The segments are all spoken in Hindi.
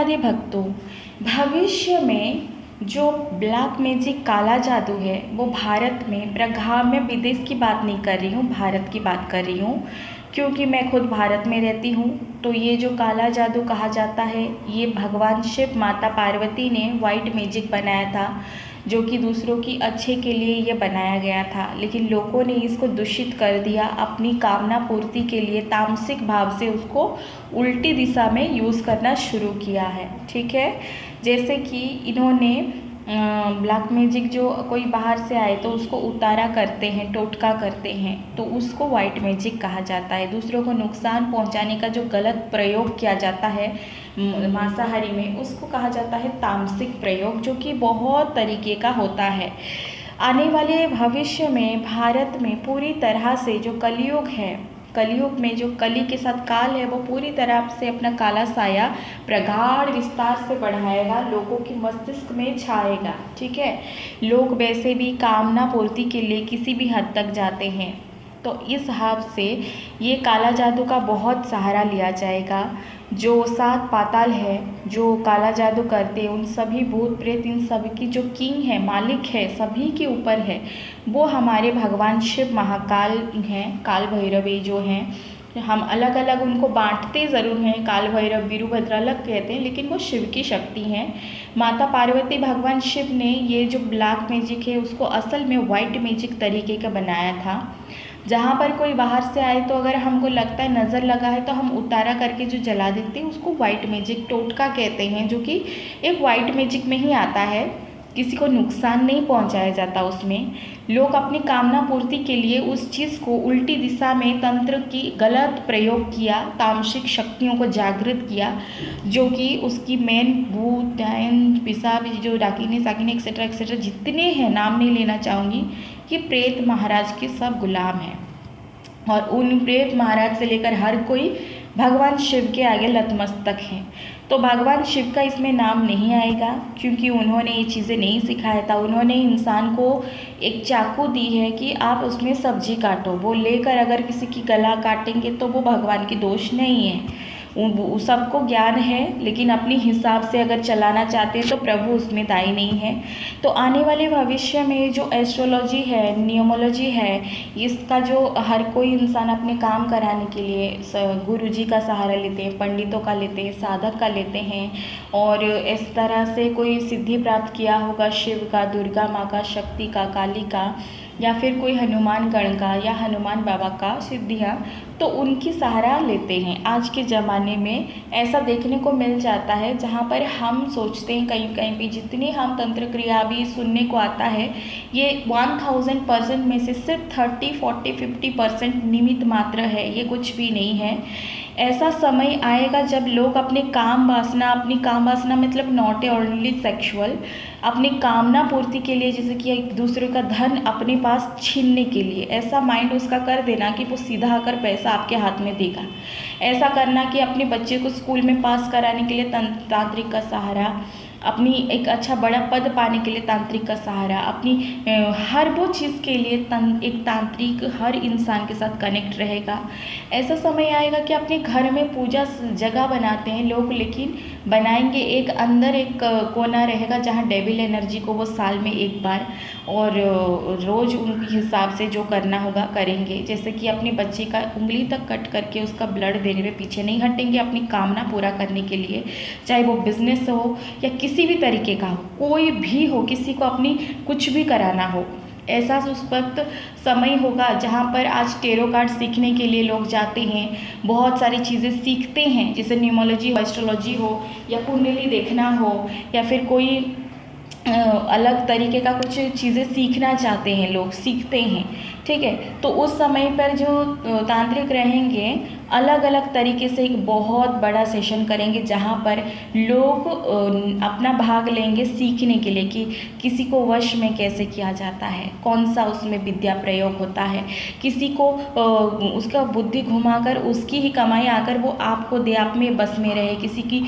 राधे भक्तों, भविष्य में जो ब्लैक मैजिक काला जादू है वो भारत में प्रभाव में, विदेश की बात नहीं कर रही हूँ, भारत की बात कर रही हूँ, क्योंकि मैं खुद भारत में रहती हूँ। तो ये जो काला जादू कहा जाता है ये भगवान शिव माता पार्वती ने वाइट मैजिक बनाया था, जो कि दूसरों की अच्छे के लिए ये बनाया गया था। लेकिन लोगों ने इसको दूषित कर दिया अपनी कामना पूर्ति के लिए, तामसिक भाव से उसको उल्टी दिशा में यूज़ करना शुरू किया है। ठीक है, जैसे कि इन्होंने ब्लैक मैजिक जो कोई बाहर से आए तो उसको उतारा करते हैं, टोटका करते हैं, तो उसको वाइट मैजिक कहा जाता है। दूसरों को नुकसान पहुंचाने का जो गलत प्रयोग किया जाता है मांसाहारी में, उसको कहा जाता है तामसिक प्रयोग, जो कि बहुत तरीके का होता है। आने वाले भविष्य में भारत में पूरी तरह से जो कलयुग है, कलयुग में जो कली के साथ काल है वो पूरी तरह से अपना काला साया प्रगाढ़ विस्तार से बढ़ाएगा, लोगों की मस्तिष्क में छाएगा। ठीक है, लोग वैसे भी कामना पूर्ति के लिए किसी भी हद तक जाते हैं, तो इस हिसाब से ये काला जादू का बहुत सहारा लिया जाएगा। जो 7 पाताल है, जो काला जादू करते हैं, उन सभी भूत प्रेत, इन सभी की जो किंग है, मालिक है, सभी के ऊपर है, वो हमारे भगवान शिव महाकाल हैं, काल भैरवी जो हैं। हम अलग अलग उनको बांटते ज़रूर हैं, काल भैरव वीरभद्र अलग कहते हैं, लेकिन वो शिव की शक्ति हैं। माता पार्वती भगवान शिव ने ये जो ब्लैक मैजिक है उसको असल में वाइट मैजिक तरीके का बनाया था। जहाँ पर कोई बाहर से आए तो अगर हमको लगता है नज़र लगा है तो हम उतारा करके जो जला देते हैं उसको वाइट मैजिक टोटका कहते हैं, जो कि एक वाइट मैजिक में ही आता है। किसी को नुकसान नहीं पहुंचाया जाता उसमें। लोग अपनी कामना पूर्ति के लिए उस चीज़ को उल्टी दिशा में तंत्र की गलत प्रयोग किया, तामसिक शक्तियों को जागृत किया, जो कि उसकी मेन भूत डायन पिशाच जो डाकिनी साकिनी एक्सेट्रा एक्सेट्रा जितने हैं, नाम नहीं लेना चाहूँगी, ये प्रेत महाराज के सब गुलाम हैं। और उन प्रेत महाराज से लेकर हर कोई भगवान शिव के आगे नतमस्तक हैं। तो भगवान शिव का इसमें नाम नहीं आएगा, क्योंकि उन्होंने ये चीज़ें नहीं सिखाया था। उन्होंने इंसान को एक चाकू दी है कि आप उसमें सब्जी काटो, वो लेकर अगर किसी की गला काटेंगे तो वो भगवान की दोष नहीं है, सबको ज्ञान है, लेकिन अपने हिसाब से अगर चलाना चाहते हैं तो प्रभु उसमें दायी नहीं है। तो आने वाले भविष्य में जो एस्ट्रोलॉजी है, न्यूमोलॉजी है, इसका जो हर कोई इंसान अपने काम कराने के लिए गुरुजी का सहारा लेते हैं, पंडितों का लेते हैं, साधक का लेते हैं, और इस तरह से कोई सिद्धि प्राप्त किया होगा शिव का, दुर्गा माँ का, शक्ति का, काली का, या फिर कोई हनुमान गण का या हनुमान बाबा का सिद्धियाँ, तो उनकी सहारा लेते हैं। आज के ज़माने में ऐसा देखने को मिल जाता है, जहाँ पर हम सोचते हैं कहीं कहीं भी जितनी हम तंत्र क्रिया भी सुनने को आता है, ये 1000% में से सिर्फ 30, 40, 50% निमित्त मात्र है, ये कुछ भी नहीं है। ऐसा समय आएगा जब लोग अपनी काम वासना मतलब नॉट ओनली सेक्सुअल, अपनी कामना पूर्ति के लिए, जैसे कि एक दूसरे का धन अपने पास छीनने के लिए, ऐसा माइंड उसका कर देना कि वो सीधा आकर पैसा आपके हाथ में देगा। ऐसा करना कि अपने बच्चे को स्कूल में पास कराने के लिए तांत्रिक का सहारा, अपनी एक अच्छा बड़ा पद पाने के लिए तांत्रिक का सहारा, अपनी हर वो चीज़ के लिए एक तांत्रिक हर इंसान के साथ कनेक्ट रहेगा। ऐसा समय आएगा कि अपने घर में पूजा जगह बनाते हैं लोग, लेकिन बनाएंगे एक अंदर एक कोना रहेगा जहाँ डेविल एनर्जी को वो साल में एक बार और रोज़ उनके हिसाब से जो करना होगा करेंगे। जैसे कि अपने बच्चे का उंगली तक कट करके उसका ब्लड देने में पीछे नहीं हटेंगे अपनी कामना पूरा करने के लिए, चाहे वो बिजनेस हो या किसी भी तरीके का हो, कोई भी हो, किसी को अपनी कुछ भी कराना हो। ऐसा उस वक्त समय होगा जहाँ पर आज टेरो कार्ड सीखने के लिए लोग जाते हैं, बहुत सारी चीज़ें सीखते हैं, जैसे न्यूमोलॉजी हो, एस्ट्रोलॉजी हो, या कुंडली देखना हो, या फिर कोई अलग तरीके का कुछ चीज़ें सीखना चाहते हैं, लोग सीखते हैं। ठीक है, तो उस समय पर जो तांत्रिक रहेंगे अलग अलग तरीके से एक बहुत बड़ा सेशन करेंगे, जहाँ पर लोग अपना भाग लेंगे सीखने के लिए कि किसी को वश में कैसे किया जाता है, कौन सा उसमें विद्या प्रयोग होता है, किसी को उसका बुद्धि घुमाकर उसकी ही कमाई आकर वो आपको दे, आप में बस में रहे, किसी की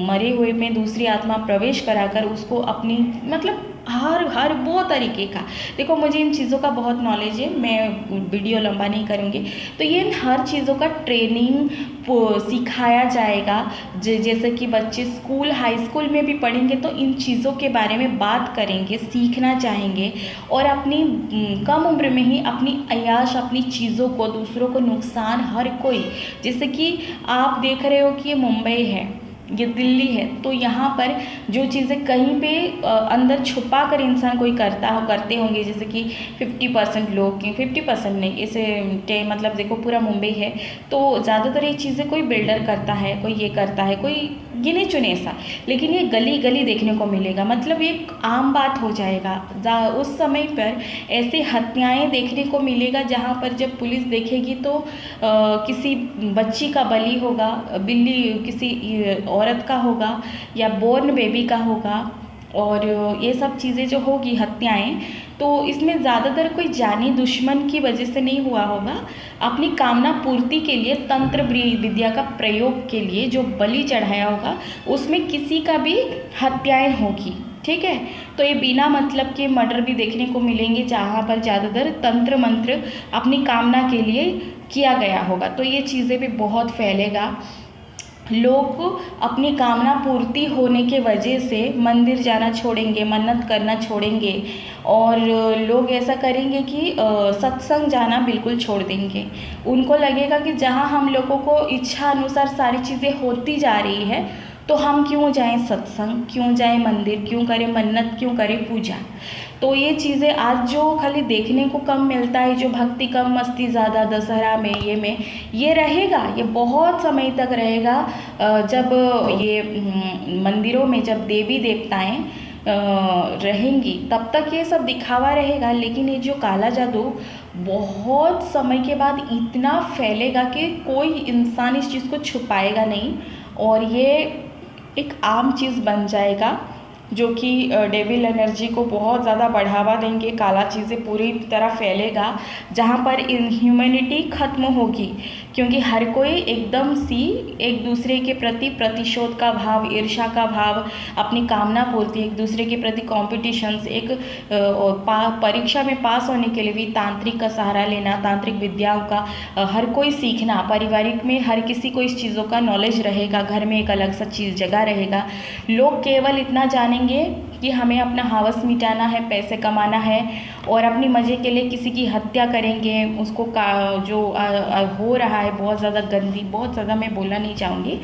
मरे हुए में दूसरी आत्मा प्रवेश कराकर उसको अपनी मतलब हर हर वो तरीके का। देखो मुझे इन चीज़ों का बहुत नॉलेज है, मैं वीडियो लंबा नहीं करूँगी। तो ये इन हर चीज़ों का ट्रेनिंग सिखाया जाएगा। जैसे कि बच्चे स्कूल हाई स्कूल में भी पढ़ेंगे तो इन चीज़ों के बारे में बात करेंगे, सीखना चाहेंगे और अपनी कम उम्र में ही अपनी अय्याश अपनी चीज़ों को, दूसरों को नुकसान हर कोई, जैसे कि आप देख रहे हो कि ये मुंबई है, ये दिल्ली है, तो यहाँ पर जो चीज़ें कहीं पे अंदर छुपा कर इंसान कोई करते होंगे, जैसे कि 50% लोग, 50% नहीं, इसे मतलब देखो पूरा मुंबई है तो ज़्यादातर ये चीज़ें कोई बिल्डर करता है, कोई ये करता है, कोई गिने चुने ऐसा, लेकिन ये गली गली देखने को मिलेगा, मतलब एक आम बात हो जाएगा। उस समय पर ऐसे हत्याएं देखने को मिलेगा जहाँ पर जब पुलिस देखेगी तो किसी बच्ची का बलि होगा, बिल्ली किसी औरत का होगा या बोर्न बेबी का होगा, और ये सब चीज़ें जो होगी हत्याएं, तो इसमें ज़्यादातर कोई जानी दुश्मन की वजह से नहीं हुआ होगा, अपनी कामना पूर्ति के लिए तंत्र विद्या का प्रयोग के लिए जो बलि चढ़ाया होगा उसमें किसी का भी हत्याएं होगी। ठीक है, तो ये बिना मतलब के मर्डर भी देखने को मिलेंगे जहाँ पर ज़्यादातर तंत्र मंत्र अपनी कामना के लिए किया गया होगा। तो ये चीज़ें भी बहुत फैलेगा। लोग अपनी कामना पूर्ति होने के वजह से मंदिर जाना छोड़ेंगे, मन्नत करना छोड़ेंगे, और लोग ऐसा करेंगे कि सत्संग जाना बिल्कुल छोड़ देंगे। उनको लगेगा कि जहाँ हम लोगों को इच्छा अनुसार सारी चीज़ें होती जा रही है तो हम क्यों जाएं सत्संग, क्यों जाएं मंदिर, क्यों करें मन्नत, क्यों करें पूजा। तो ये चीज़ें आज जो खाली देखने को कम मिलता है, जो भक्ति कम मस्ती ज़्यादा दशहरा में ये रहेगा, ये बहुत समय तक रहेगा। जब ये मंदिरों में जब देवी देवताएं रहेंगी तब तक ये सब दिखावा रहेगा, लेकिन ये जो काला जादू बहुत समय के बाद इतना फैलेगा कि कोई इंसान इस चीज़ को छुपाएगा नहीं, और ये एक आम चीज़ बन जाएगा जो कि डेविल एनर्जी को बहुत ज़्यादा बढ़ावा देंगे। काला चीज़ें पूरी तरह फैलेगा जहाँ पर ह्यूमैनिटी ख़त्म होगी, क्योंकि हर कोई एकदम सी एक दूसरे के प्रति प्रतिशोध का भाव, ईर्ष्या का भाव, अपनी कामना पूर्ति, एक दूसरे के प्रति कॉम्पिटिशन्स, एक परीक्षा में पास होने के लिए भी तांत्रिक का सहारा लेना, तांत्रिक विद्याओं का हर कोई सीखना, पारिवारिक में हर किसी को इस चीज़ों का नॉलेज रहेगा, घर में एक अलग सा चीज़ जगह रहेगा। लोग केवल इतना जानेंगे कि हमें अपना हवस मिटाना है, पैसे कमाना है, और अपनी मज़े के लिए किसी की हत्या करेंगे, उसको जो हो रहा है बहुत ज़्यादा गंदी, बहुत ज़्यादा मैं बोलना नहीं चाहूँगी।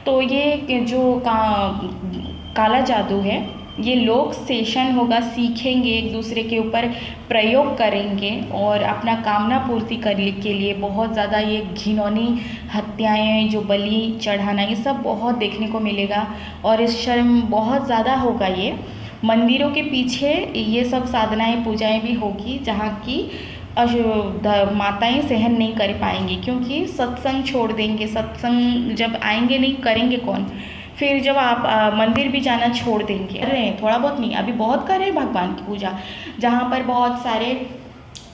तो ये जो काला जादू है, ये लोग सेशन होगा, सीखेंगे, एक दूसरे के ऊपर प्रयोग करेंगे और अपना कामना पूर्ति करने के लिए बहुत ज़्यादा ये घिनौनी हत्याएं, जो बलि चढ़ाना, ये सब बहुत देखने को मिलेगा, और इस शर्म बहुत ज़्यादा होगा। ये मंदिरों के पीछे ये सब साधनाएं, पूजाएं भी होगी जहाँ की माताएं सहन नहीं कर पाएंगी, क्योंकि सत्संग छोड़ देंगे। सत्संग जब आएंगे नहीं, करेंगे कौन? फिर जब आप मंदिर भी जाना छोड़ देंगे, अरे थोड़ा बहुत नहीं, अभी बहुत कर रहे हैं भगवान की पूजा, जहाँ पर बहुत सारे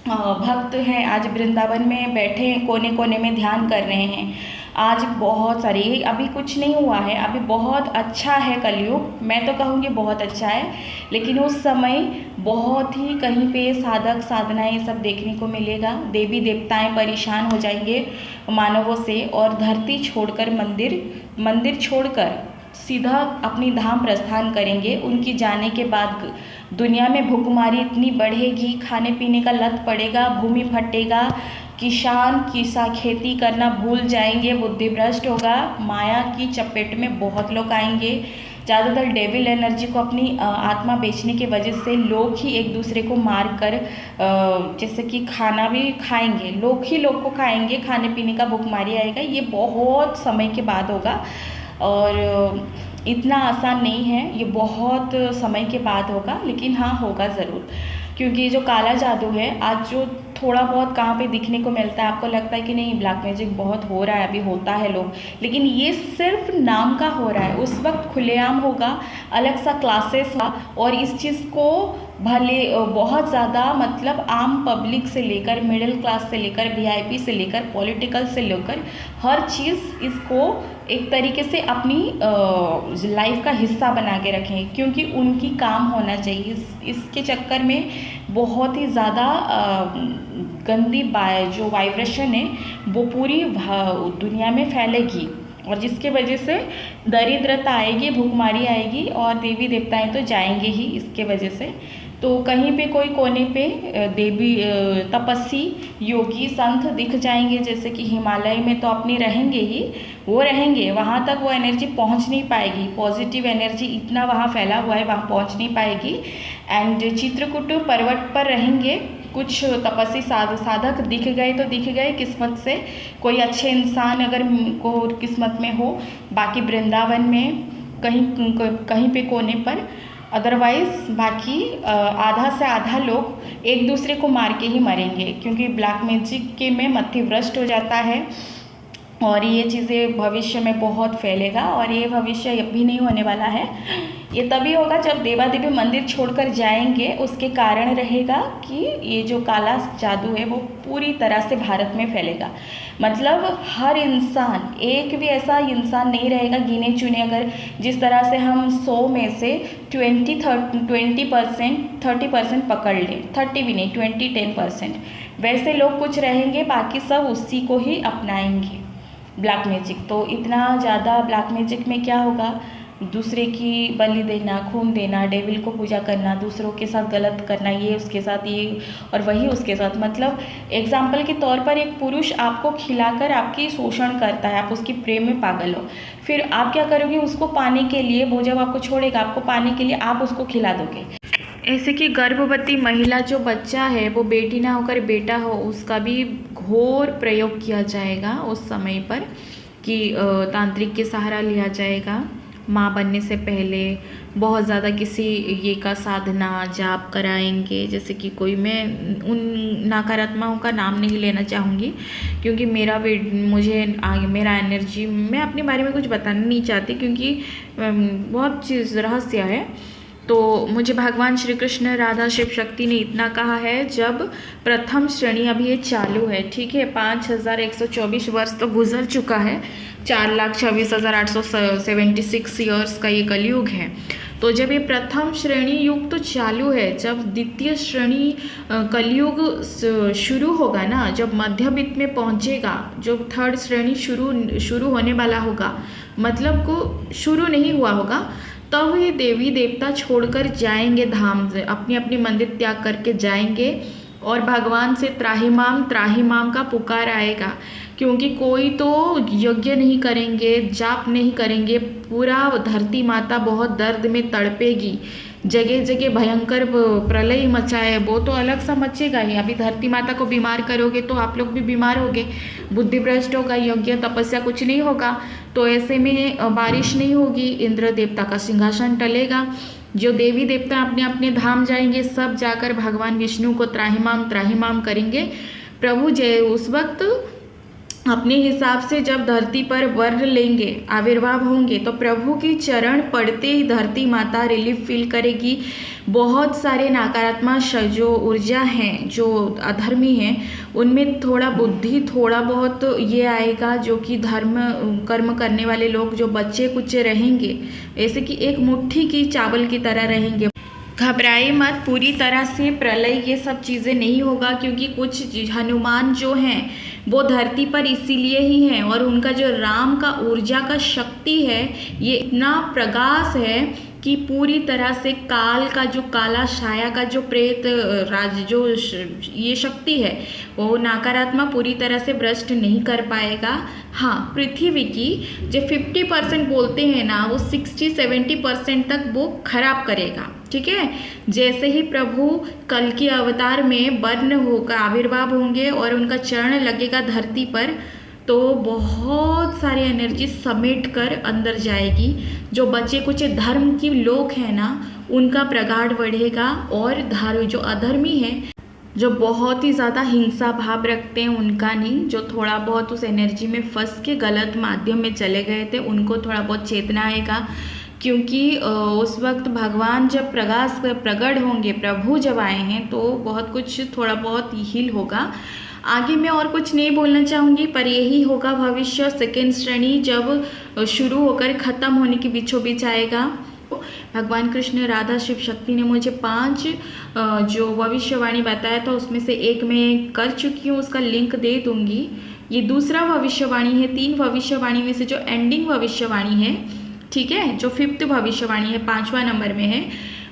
भक्त हैं, आज वृंदावन में बैठे हैं, कोने कोने में ध्यान कर रहे हैं। आज बहुत सारे, अभी कुछ नहीं हुआ है, अभी बहुत अच्छा है कलयुग, मैं तो कहूँगी बहुत अच्छा है, लेकिन उस समय बहुत ही कहीं पे साधक साधनाएं ये सब देखने को मिलेगा। देवी देवताएं परेशान हो जाएंगे मानवों से, और धरती छोड़कर मंदिर छोड़कर सीधा अपनी धाम प्रस्थान करेंगे। उनकी जाने के बाद दुनिया में भूखमरी इतनी बढ़ेगी, खाने पीने का लत पड़ेगा, भूमि फटेगा, किसान खेती करना भूल जाएंगे, बुद्धि भ्रष्ट होगा, माया की चपेट में बहुत लोग आएंगे। ज़्यादातर डेविल एनर्जी को अपनी आत्मा बेचने की वजह से लोग ही एक दूसरे को मार कर, जैसे कि खाना भी खाएंगे, लोग ही लोग को खाएंगे, खाने पीने का भूखमरी आएगा। ये बहुत समय के बाद होगा और इतना आसान नहीं है, ये बहुत समय के बाद होगा, लेकिन हाँ होगा ज़रूर। क्योंकि जो काला जादू है आज जो थोड़ा बहुत कहाँ पे दिखने को मिलता है, आपको लगता है कि नहीं ब्लैक मैजिक बहुत हो रहा है, अभी होता है लोग, लेकिन ये सिर्फ नाम का हो रहा है। उस वक्त खुलेआम होगा, अलग सा क्लासेस होगा, और इस चीज़ को भले बहुत ज़्यादा, मतलब आम पब्लिक से लेकर, मिडिल क्लास से लेकर, VIP से लेकर, पॉलिटिकल से लेकर, हर चीज़ इसको एक तरीके से अपनी लाइफ का हिस्सा बना के रखें, क्योंकि उनकी काम होना चाहिए। इसके चक्कर में बहुत ही ज़्यादा गंदी जो वाइब्रेशन है वो पूरी दुनिया में फैलेगी, और जिसके वजह से दरिद्रता आएगी, भूखमारी आएगी, और देवी देवताएं तो जाएंगे ही इसके वजह से। तो कहीं पे कोई कोने पे देवी तपस्वी योगी संत दिख जाएंगे, जैसे कि हिमालय में तो अपने रहेंगे ही, वो रहेंगे, वहाँ तक वो एनर्जी पहुँच नहीं पाएगी, पॉजिटिव एनर्जी इतना वहाँ फैला हुआ है, वहाँ पहुँच नहीं पाएगी। एंड चित्रकूट पर्वत पर रहेंगे कुछ तपस्वी साधक दिख गए तो दिख गए किस्मत से, कोई अच्छे इंसान अगर को किस्मत में हो, बाकी वृंदावन में कहीं पे कोने पर, अदरवाइज बाकी आधा से आधा लोग एक दूसरे को मार के ही मरेंगे, क्योंकि ब्लैक मैजिक के में मति भ्रष्ट हो जाता है, और ये चीज़ें भविष्य में बहुत फैलेगा, और ये भविष्य अभी नहीं होने वाला है, ये तभी होगा जब देवा देवी मंदिर छोड़कर जाएंगे। उसके कारण रहेगा कि ये जो काला जादू है वो पूरी तरह से भारत में फैलेगा। मतलब हर इंसान, एक भी ऐसा इंसान नहीं रहेगा गिने चुने, अगर जिस तरह से हम 100 में से 30% पकड़ लें, 30 भी नहीं, 10%, वैसे लोग कुछ रहेंगे, बाकी सब उसी को ही अपनाएंगे ब्लैक मैजिक। तो इतना ज़्यादा ब्लैक मैजिक में क्या होगा, दूसरे की बलि देना, खून देना, डेविल को पूजा करना, दूसरों के साथ गलत करना, ये उसके साथ ये और वही उसके साथ। मतलब एग्जाम्पल के तौर पर एक पुरुष आपको खिलाकर आपकी शोषण करता है, आप उसकी प्रेम में पागल हो, फिर आप क्या करोगे, उसको पाने के लिए, वो जब आपको छोड़ेगा, आपको पाने के लिए आप उसको खिला दोगे। ऐसे कि गर्भवती महिला जो बच्चा है वो बेटी ना होकर बेटा हो, उसका भी घोर प्रयोग किया जाएगा उस समय पर, कि तांत्रिक के सहारा लिया जाएगा। माँ बनने से पहले बहुत ज़्यादा किसी ये का साधना जाप कराएंगे, जैसे कि कोई, मैं उन नकारात्मकों का नाम नहीं लेना चाहूँगी, क्योंकि मेरा एनर्जी, मैं अपने बारे में कुछ बताना नहीं चाहती, क्योंकि बहुत चीज़ रहस्य है। तो मुझे भगवान श्री कृष्ण, राधा, शिव शक्ति ने इतना कहा है, जब प्रथम श्रेणी अभी ये चालू है, ठीक है, 5124 वर्ष तो गुजर चुका है, 4,26,876 ईयर्स का ये कलयुग है। तो जब ये प्रथम श्रेणी युग तो चालू है, जब द्वितीय श्रेणी कलयुग शुरू होगा ना, जब मध्यवित्त में पहुंचेगा, जब थर्ड श्रेणी शुरू होने वाला होगा, मतलब को शुरू नहीं हुआ होगा, तब ये देवी देवता छोड़कर जाएंगे धाम से, अपनी अपनी मंदिर त्याग करके जाएंगे, और भगवान से त्राहिमाम का पुकार आएगा, क्योंकि कोई तो यज्ञ नहीं करेंगे, जाप नहीं करेंगे, पूरा धरती माता बहुत दर्द में तड़पेगी, जगह जगह भयंकर प्रलय मचाए, वो तो अलग सा मचेगा ही। अभी धरती माता को बीमार करोगे तो आप लोग भी बीमार होगे, बुद्धि भ्रष्ट होगा, यज्ञ तपस्या कुछ नहीं होगा, तो ऐसे में बारिश नहीं होगी, इंद्र देवता का सिंहासन टलेगा, जो देवी देवता अपने अपने धाम जाएंगे, सब जाकर भगवान विष्णु को त्राहिमाम करेंगे। प्रभु जय उस वक्त अपने हिसाब से जब धरती पर वर्ण लेंगे, आविर्भाव होंगे, तो प्रभु की चरण पड़ते ही धरती माता रिलीफ फील करेगी। बहुत सारे नकारात्मक जो ऊर्जा हैं, जो अधर्मी हैं, उनमें थोड़ा बुद्धि, थोड़ा बहुत ये आएगा, जो कि धर्म कर्म करने वाले लोग, जो बच्चे कुच्चे रहेंगे, ऐसे कि एक मुट्ठी की चावल की तरह रहेंगे। घबराइए मत, पूरी तरह से प्रलय ये सब चीज़ें नहीं होगा, क्योंकि कुछ हनुमान जो हैं वो धरती पर इसीलिए ही हैं, और उनका जो राम का ऊर्जा का शक्ति है, ये इतना प्रगास है कि पूरी तरह से काल का जो काला छाया का जो प्रेत राज जो ये शक्ति है, वो नकारात्मक पूरी तरह से भ्रष्ट नहीं कर पाएगा। हाँ, पृथ्वी की जो 50% बोलते हैं ना, वो 60-70% तक वो खराब करेगा, ठीक है। जैसे ही प्रभु कल की अवतार में वर्ण होकर आविर्भाव होंगे और उनका चरण लगेगा धरती पर, तो बहुत सारी एनर्जी समेट कर अंदर जाएगी। जो बचे कुछ धर्म की लोग हैं ना, उनका प्रगाढ़ बढ़ेगा, और जो अधर्मी हैं, जो बहुत ही ज़्यादा हिंसा भाव रखते हैं, उनका नहीं, जो थोड़ा बहुत उस एनर्जी में फंस के गलत माध्यम में चले गए थे, उनको थोड़ा बहुत चेतना आएगा। क्योंकि उस वक्त भगवान जब प्रकट होंगे, प्रभु जब आए हैं, तो बहुत कुछ थोड़ा बहुत हील होगा। आगे मैं और कुछ नहीं बोलना चाहूँगी, पर यही होगा भविष्य। सेकेंड श्रेणी जब शुरू होकर ख़त्म होने के बीचों बीच आएगा। भगवान कृष्ण, राधा, शिव शक्ति ने मुझे 5 जो भविष्यवाणी बताया था उसमें से एक मैं कर चुकी हूँ, उसका लिंक दे दूँगी। ये दूसरा भविष्यवाणी है। 3 भविष्यवाणी में से जो एंडिंग भविष्यवाणी है, ठीक है, जो 5th भविष्यवाणी है, 5वां नंबर में है,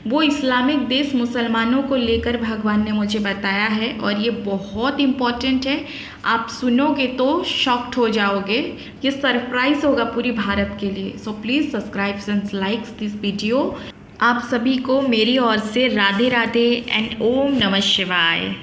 वो इस्लामिक देश मुसलमानों को लेकर भगवान ने मुझे बताया है और ये बहुत इम्पॉर्टेंट है। आप सुनोगे तो शॉक्ड हो जाओगे, ये सरप्राइज होगा पूरी भारत के लिए। So please subscribe and likes this video. आप सभी को मेरी ओर से राधे राधे एंड ओम नमः शिवाय।